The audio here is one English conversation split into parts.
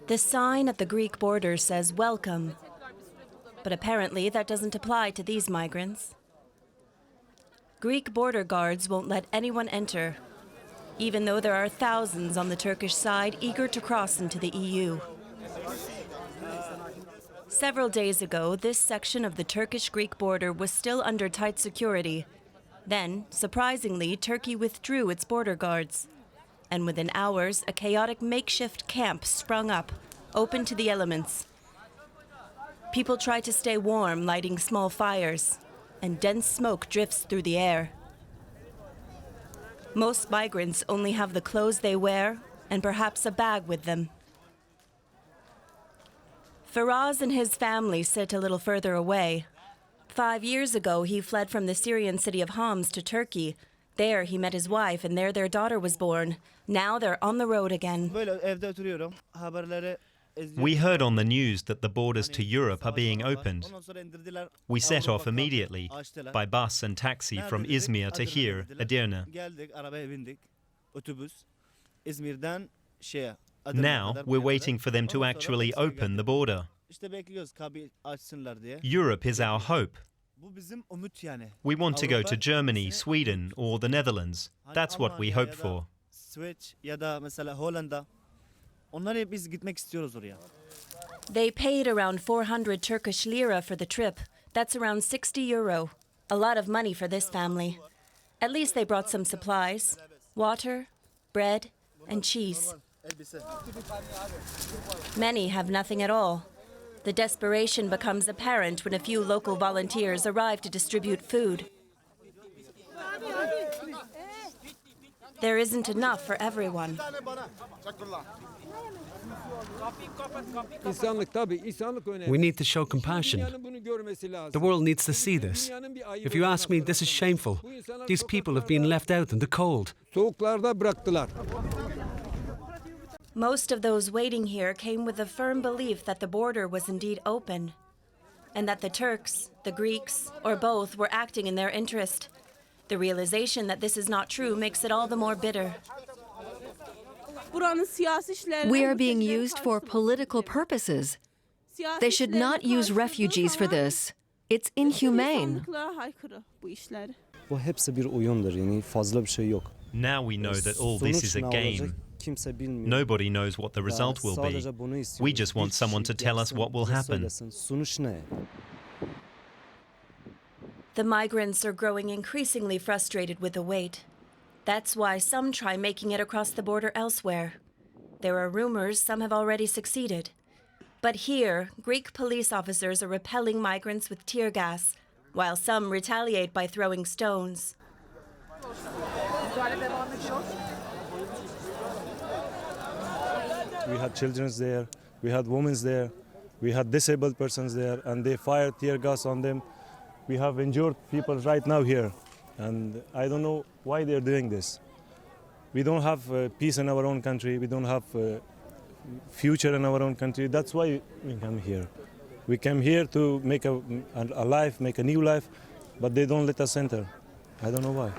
The sign at the Greek border says welcome, but apparently that doesn't apply to these migrants. Greek border guards won't let anyone enter, even though there are thousands on the Turkish side eager to cross into the EU. Several days ago, this section of the Turkish-Greek border was still under tight security. Then, surprisingly, Turkey withdrew its border guards. And within hours, a chaotic makeshift camp sprung up, open to the elements. People try to stay warm, lighting small fires, and dense smoke drifts through the air. Most migrants only have the clothes they wear and perhaps a bag with them. Faraz and his family sit a little further away. 5 years ago, he fled from the Syrian city of Homs to Turkey. There, he met his wife, and there their daughter was born. Now they're on the road again. We heard on the news that the borders to Europe are being opened. We set off immediately, by bus and taxi from Izmir to here, Edirne. Now we're waiting for them to actually open the border. Europe is our hope. We want to go to Germany, Sweden, or the Netherlands. That's what we hope for. They paid around 400 Turkish lira for the trip. That's around 60 euro. A lot of money for this family. At least they brought some supplies: water, bread, and cheese. Many have nothing at all. The desperation becomes apparent when a few local volunteers arrive to distribute food. There isn't enough for everyone. We need to show compassion. The world needs to see this. If you ask me, this is shameful. These people have been left out in the cold. Most of those waiting here came with the firm belief that the border was indeed open, and that the Turks, the Greeks, or both were acting in their interest. The realization that this is not true makes it all the more bitter. We are being used for political purposes. They should not use refugees for this. It's inhumane. Now we know that all this is a game. Nobody knows what the result will be. We just want someone to tell us what will happen. The migrants are growing increasingly frustrated with the wait. That's why some try making it across the border elsewhere. There are rumors some have already succeeded. But here, Greek police officers are repelling migrants with tear gas, while some retaliate by throwing stones. We had children there, we had women there, we had disabled persons there, and they fired tear gas on them. We have injured people right now here, and I don't know why they're doing this. We don't have peace in our own country, we don't have future in our own country. That's why we come here. We came here to make a life, make a new life, but they don't let us enter. I don't know why.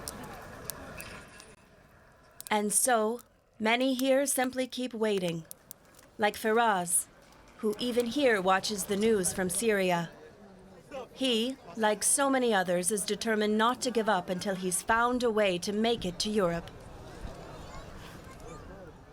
And so, many here simply keep waiting. Like Faraz, who even here watches the news from Syria. He, like so many others, is determined not to give up until he's found a way to make it to Europe.